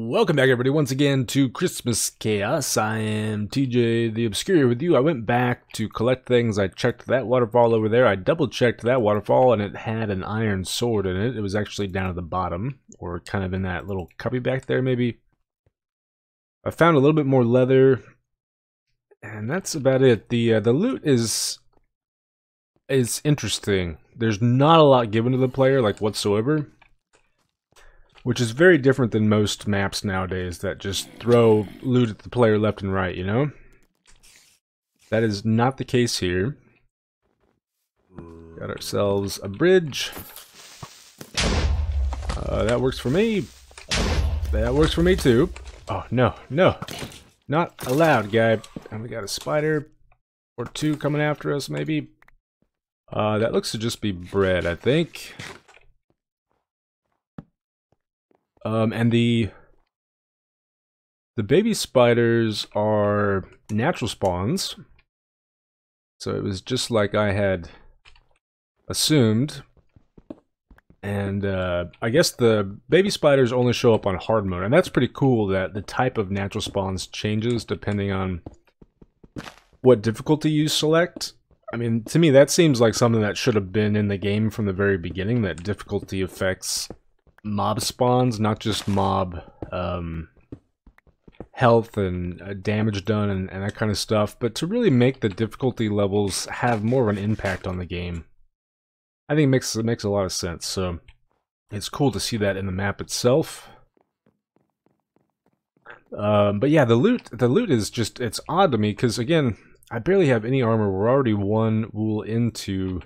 Welcome back, everybody, once again to Christmas Chaos. I am TJ the Obscure with you. I went back to collect things. I checked that waterfall over there. I double-checked that waterfall, and it had an iron sword in it. It was actually down at the bottom, or kind of in that little cubby back there, maybe. I found a little bit more leather, and that's about it. The loot is interesting. There's not a lot given to the player, like, whatsoever. Which is very different than most maps nowadays that just throw loot at the player left and right, you know? That is not the case here. Got ourselves a bridge. That works for me. That works for me too. Oh, no, no. Not allowed, guy. And we got a spider or two coming after us, maybe. That looks to just be bread, I think. And the baby spiders are natural spawns, so it was just like I had assumed. And I guess the baby spiders only show up on hard mode, and that's pretty cool that the type of natural spawns changes depending on what difficulty you select. I mean, to me that seems like something that should have been in the game from the very beginning, that difficulty affects mob spawns, not just mob health and damage done and that kind of stuff, but to really make the difficulty levels have more of an impact on the game. I think it makes a lot of sense, so it's cool to see that in the map itself. But yeah, the loot is just, it's odd to me, because again, I barely have any armor. We're already one wool into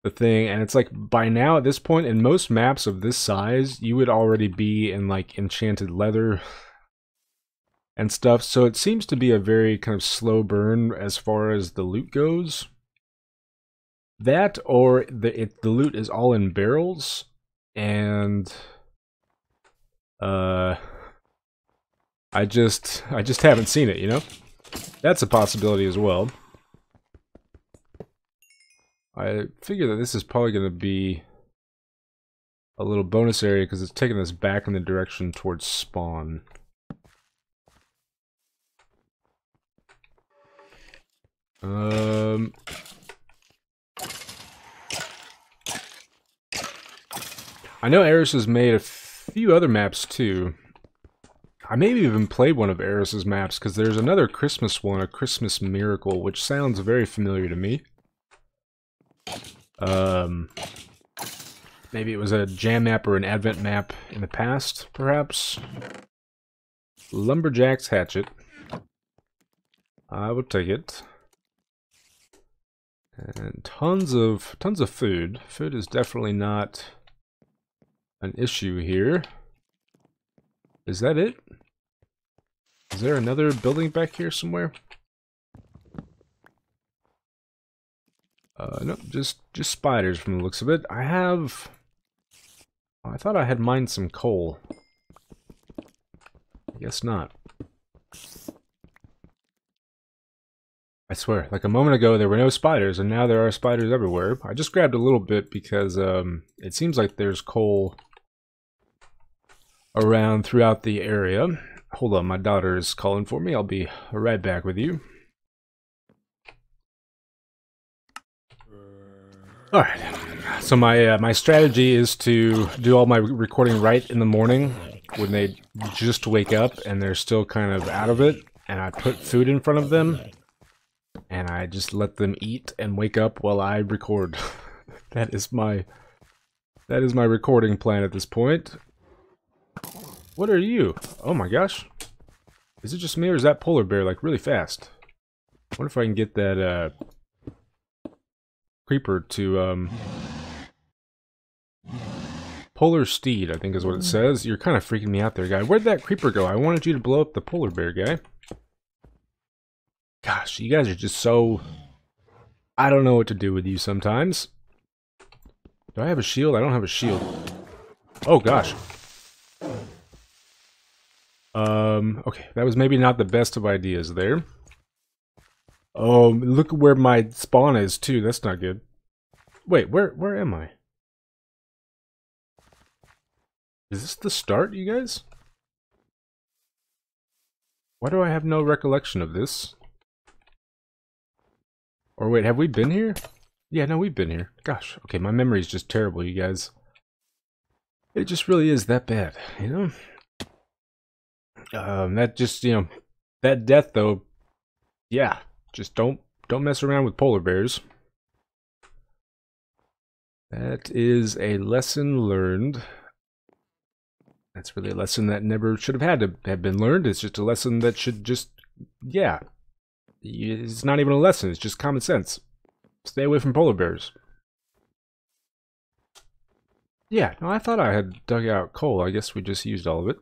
the thing, and it's like by now at this point in most maps of this size you would already be in like enchanted leather and stuff, so it seems to be a very kind of slow burn as far as the loot goes. That or the loot is all in barrels, and I just haven't seen it, you know? That's a possibility as well. I figure that this is probably going to be a little bonus area because it's taking us back in the direction towards spawn. I know Eris has made a few other maps too. I maybe even played one of Eris's maps because there's another Christmas one, a Christmas Miracle, which sounds very familiar to me. Maybe it was a jam map or an advent map in the past, perhaps. Lumberjack's hatchet. I would take it. And tons of food. Food is definitely not an issue here. Is that it? Is there another building back here somewhere? Nope, just spiders from the looks of it. I thought I had mined some coal. I guess not. I swear, like a moment ago there were no spiders, and now there are spiders everywhere. I just grabbed a little bit because it seems like there's coal around throughout the area. Hold on, my daughter is calling for me. I'll be right back with you. Alright, so my strategy is to do all my recording right in the morning when they just wake up and they're still kind of out of it, and I put food in front of them and I just let them eat and wake up while I record. That is my recording plan at this point. What are you? Oh my gosh. Is it just me or is that polar bear like really fast? I wonder if I can get that creeper to polar steed, I think is what it says. You're kind of freaking me out there, guy. Where'd that creeper go? I wanted you to blow up the polar bear, guy. Gosh, you guys are just so... I don't know what to do with you sometimes. Do I have a shield? I don't have a shield. Oh gosh. Okay, that was maybe not the best of ideas there. Oh, look where my spawn is too. That's not good. Wait, where am I? Is this the start, you guys? Why do I have no recollection of this? Or wait, have we been here? Yeah, no, we've been here. Gosh, okay, my memory's just terrible, you guys. It just really is that bad, you know? That just, you know, that death though, yeah, just don't mess around with polar bears. That is a lesson learned. That's really a lesson that never should have had to have been learned. It's just a lesson that should just, yeah. It's not even a lesson, it's just common sense. Stay away from polar bears. Yeah, no, I thought I had dug out coal. I guess we just used all of it.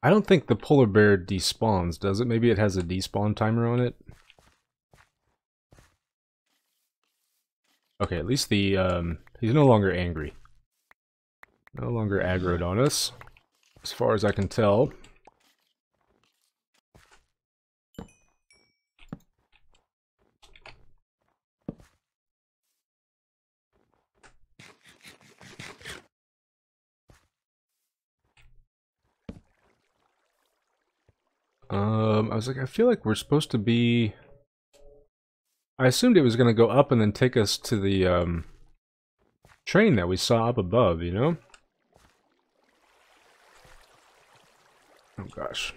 I don't think the polar bear despawns, does it? Maybe it has a despawn timer on it. Okay, at least the, he's no longer angry. No longer aggroed on us, as far as I can tell. I was like, I feel like we're supposed to be... I assumed it was going to go up and then take us to the, train that we saw up above, you know? Oh gosh.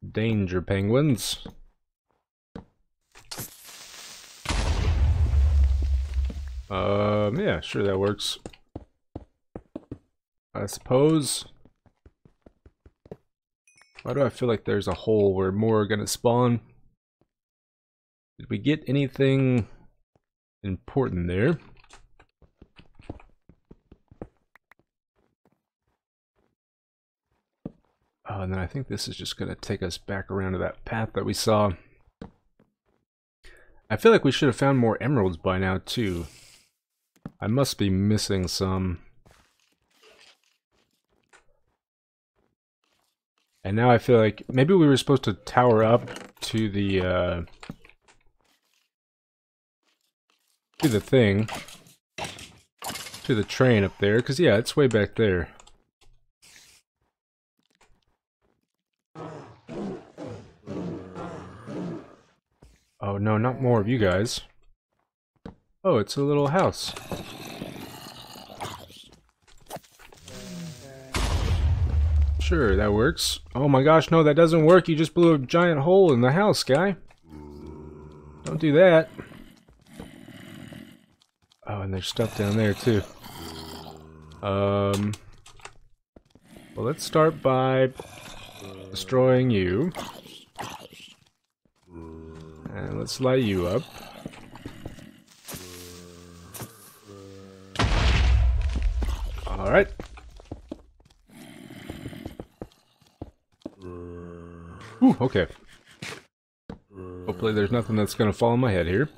Danger, penguins. Yeah, sure that works. I suppose. Why do I feel like there's a hole where more are gonna spawn? Did we get anything important there? Oh, and then I think this is just gonna take us back around to that path that we saw. I feel like we should have found more emeralds by now, too. I must be missing some. And now I feel like maybe we were supposed to tower up to the thing, to the train up there, because yeah, it's way back there. Oh no, not more of you guys. Oh, it's a little house. Sure, that works. Oh my gosh, no, that doesn't work. You just blew a giant hole in the house, guy. Don't do that. Oh, and there's stuff down there, too. Well, let's start by destroying you. And let's light you up. Alright. Ooh, okay. Hopefully there's nothing that's gonna fall on my head here.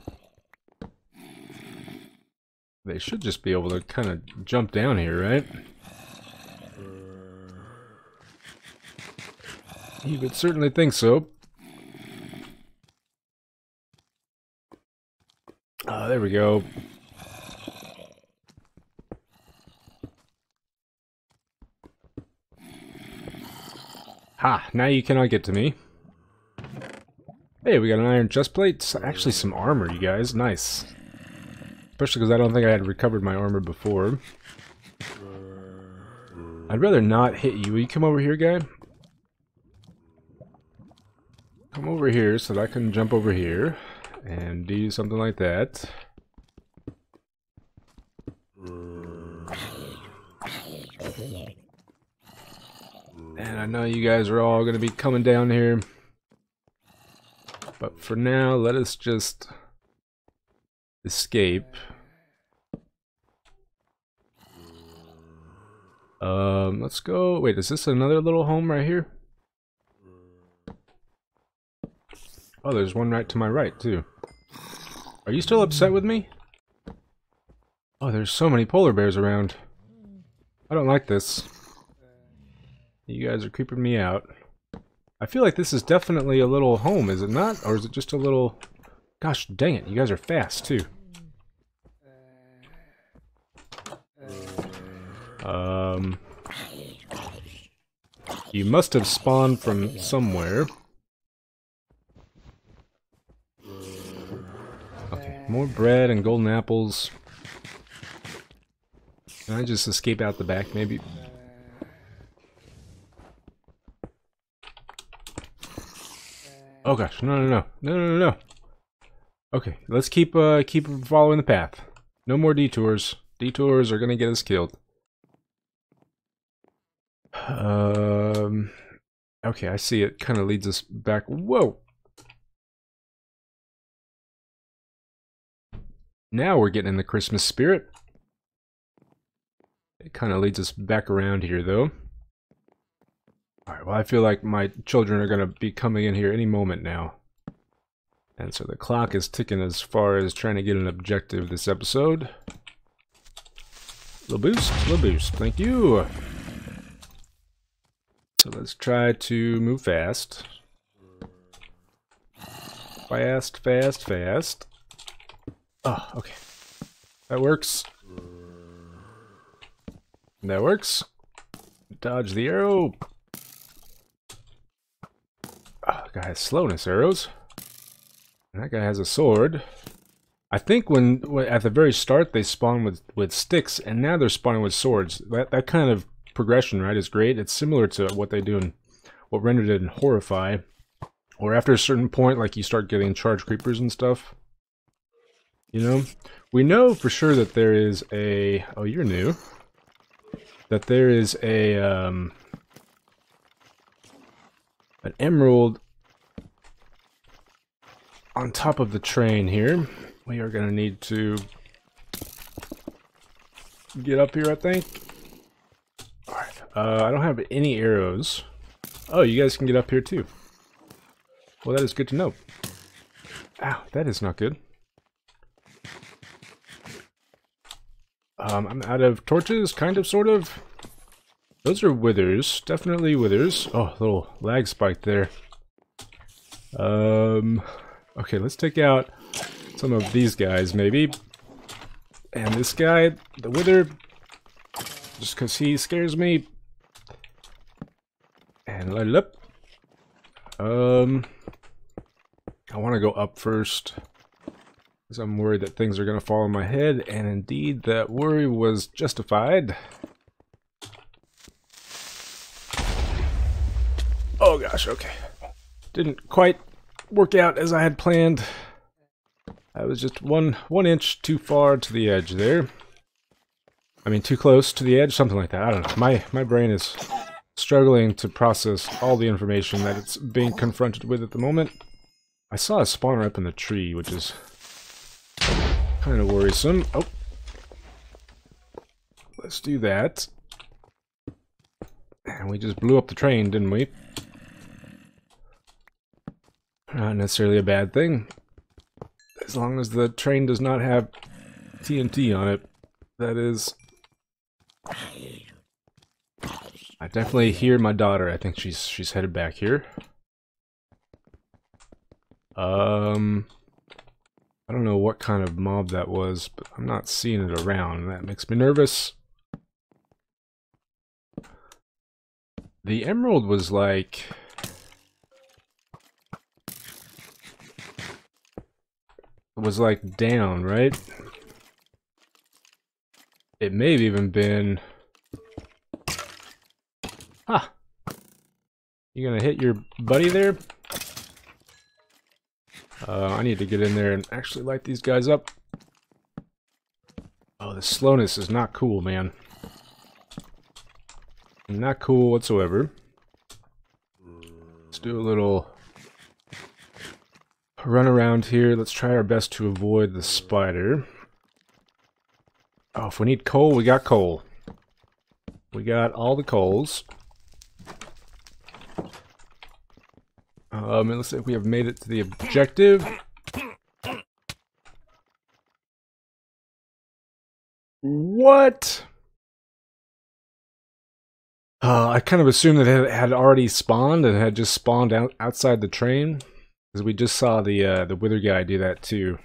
They should just be able to kind of jump down here, right? You would certainly think so. There we go. Ha! Now you cannot get to me. Hey, we got an iron chest plate. Actually, some armor, you guys. Nice. Especially because I don't think I had recovered my armor before. I'd rather not hit you. Will you come over here, guy? Come over here so that I can jump over here and do something like that. And I know you guys are all going to be coming down here. But for now, let us just escape. Let's go. Wait, is this another little home right here? Oh, there's one right to my right, too. Are you still upset with me? Oh, there's so many polar bears around. I don't like this. You guys are creeping me out. I feel like this is definitely a little home, is it not? Or is it just a little... Gosh dang it, you guys are fast, too. You must have spawned from somewhere. Okay, more bread and golden apples. Can I just escape out the back, maybe? Oh gosh, no. Okay, let's keep following the path. No more detours. Detours are gonna get us killed. Okay, I see it. Kind of leads us back. Whoa! Now we're getting in the Christmas spirit. It kind of leads us back around here, though. Alright, well, I feel like my children are going to be coming in here any moment now. And so the clock is ticking as far as trying to get an objective this episode. Little boost, thank you! So let's try to move fast. Fast. Oh, okay. That works. That works. Dodge the arrow. Oh, the guy has slowness arrows. And that guy has a sword. I think when at the very start they spawn with sticks, and now they're spawning with swords. That kind of progression, right, is great. It's similar to what they do in what rendered it in Horrify, or after a certain point, like you start getting charge creepers and stuff. You know, we know for sure that there is a. Oh, you're new. That there is a an emerald on top of the train here. We are gonna need to get up here, I think. Alright, I don't have any arrows. Oh, you guys can get up here too. Well, that is good to know. Ow, that is not good. I'm out of torches, kind of, sort of. Those are withers, definitely withers. Oh, little lag spike there. Okay, let's take out some of these guys, maybe. And this guy, the wither, just because he scares me. And light it up. I want to go up first, because I'm worried that things are going to fall on my head, and indeed that worry was justified. Oh gosh, okay. Didn't quite work out as I had planned. I was just one inch too far to the edge there. I mean, too close to the edge, something like that. I don't know. My brain is struggling to process all the information that it's being confronted with at the moment. I saw a spawner up in the tree, which is kind of worrisome. Oh. Let's do that. And we just blew up the train, didn't we? Not necessarily a bad thing. As long as the train does not have TNT on it. That is... I definitely hear my daughter. I think she's headed back here. I don't know what kind of mob that was, but I'm not seeing it around. That makes me nervous. The emerald was like... down, right? It may have even been... Ha! You gonna hit your buddy there? I need to get in there and actually light these guys up. Oh, the slowness is not cool, man. Not cool whatsoever. Let's do a little run around here. Let's try our best to avoid the spider. Oh, if we need coal, we got coal. We got all the coals. It looks like we have made it to the objective. What? I kind of assumed that it had already spawned and had just spawned outside the train, because we just saw the wither guy do that too.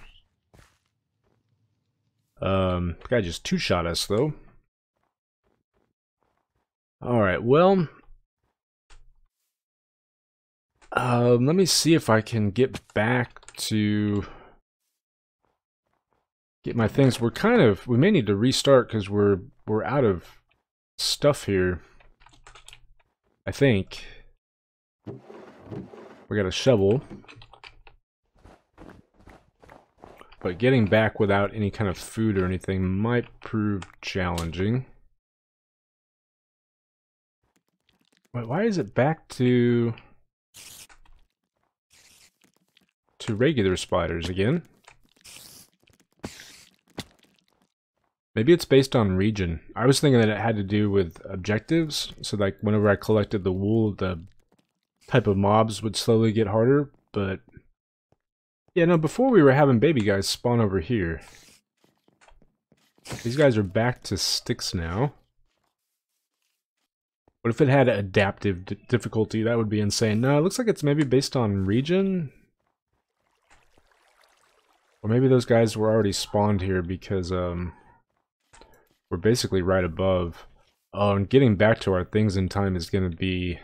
The guy just two-shot us though. Alright, well, let me see if I can get back to get my things. We may need to restart because we're out of stuff here. I think. We got a shovel. But getting back without any kind of food or anything might prove challenging. Wait, why is it back to regular spiders again? Maybe it's based on region. I was thinking that it had to do with objectives. So like whenever I collected the wool, the type of mobs would slowly get harder. But yeah, no, before we were having baby guys spawn over here. These guys are back to sticks now. What if it had adaptive difficulty? That would be insane. No, it looks like it's maybe based on region. Or maybe those guys were already spawned here because we're basically right above. Oh, and getting back to our things in time is going to be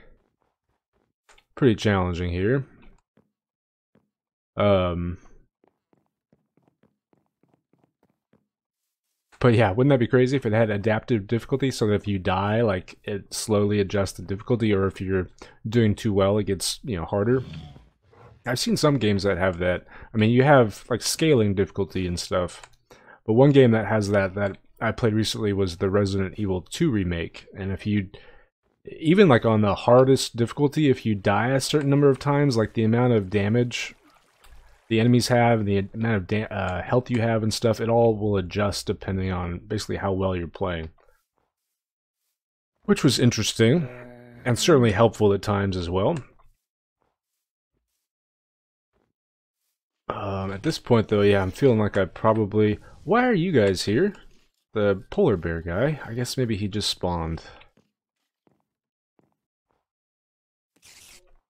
pretty challenging here. But yeah, wouldn't that be crazy if it had adaptive difficulty so that if you die, like, it slowly adjusts the difficulty, or if you're doing too well, it gets, you know, harder? I've seen some games that have that. I mean, you have, like, scaling difficulty and stuff. But one game that has that I played recently was the Resident Evil 2 remake. And if you, even like on the hardest difficulty, if you die a certain number of times, like the amount of damage the enemies have, and the amount of health you have and stuff, it all will adjust depending on basically how well you're playing. Which was interesting, and certainly helpful at times as well. At this point though, yeah, I'm feeling like I probably... Why are you guys here? The polar bear guy. I guess maybe he just spawned.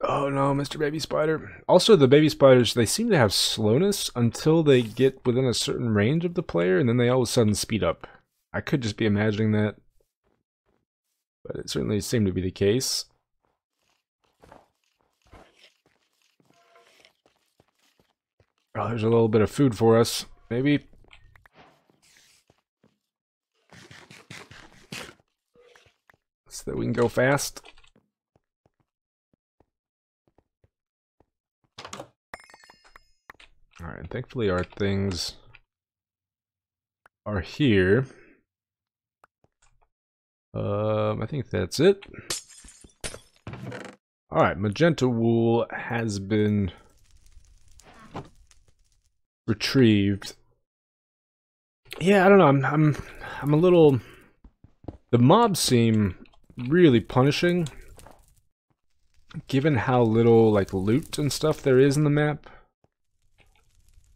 Oh no, Mr. Baby Spider. Also, the baby spiders, they seem to have slowness until they get within a certain range of the player, and then they all of a sudden speed up. I could just be imagining that, but it certainly seemed to be the case. Oh, there's a little bit of food for us, maybe. So that we can go fast. Alright, thankfully our things are here. I think that's it. Alright, magenta wool has been retrieved. Yeah, I don't know, I'm a little... The mobs seem really punishing, given how little, like, loot and stuff there is in the map.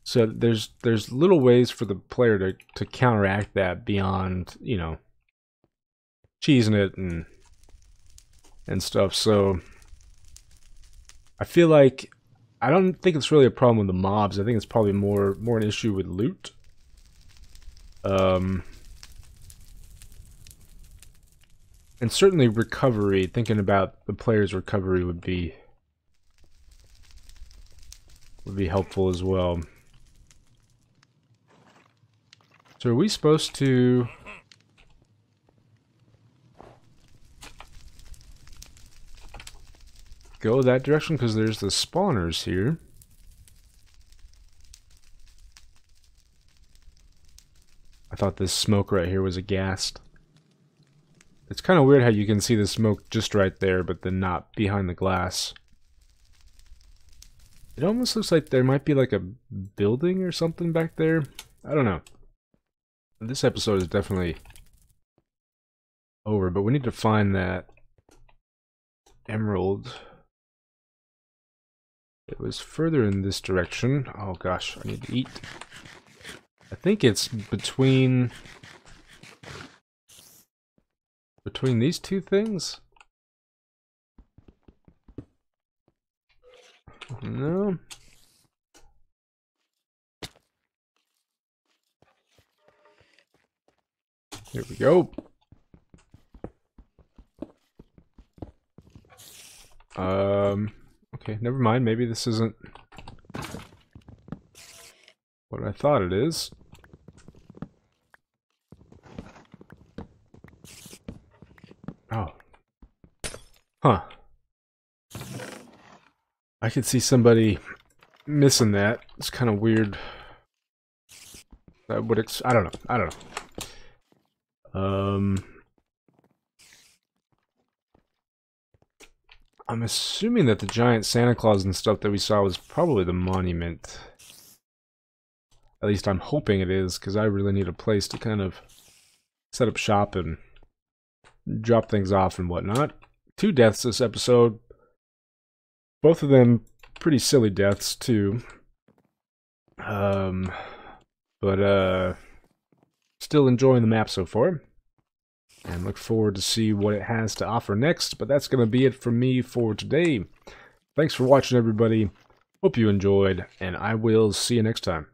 So there's little ways for the player to counteract that beyond, you know, cheesing it and stuff. So I feel like I don't think it's really a problem with the mobs. I think it's probably more an issue with loot. And certainly recovery, thinking about the player's recovery would be helpful as well. So are we supposed to... go that direction? Because there's the spawners here. I thought this smoke right here was a ghast. It's kind of weird how you can see the smoke just right there, but then not behind the glass. It almost looks like there might be like a building or something back there. I don't know. This episode is definitely over, but we need to find that emerald. It was further in this direction. Oh gosh, I need to eat. I think it's between these two things? No. Here we go. Okay, never mind. Maybe this isn't what I thought it is. Oh. Huh. I could see somebody missing that. It's kind of weird. I don't know. I don't know. I'm assuming that the giant Santa Claus and stuff that we saw was probably the monument. At least I'm hoping it is, because I really need a place to kind of set up shop and drop things off and whatnot. 2 deaths this episode. Both of them pretty silly deaths, too. But still enjoying the map so far. And look forward to see what it has to offer next. But that's going to be it from me for today. Thanks for watching, everybody. Hope you enjoyed, and I will see you next time.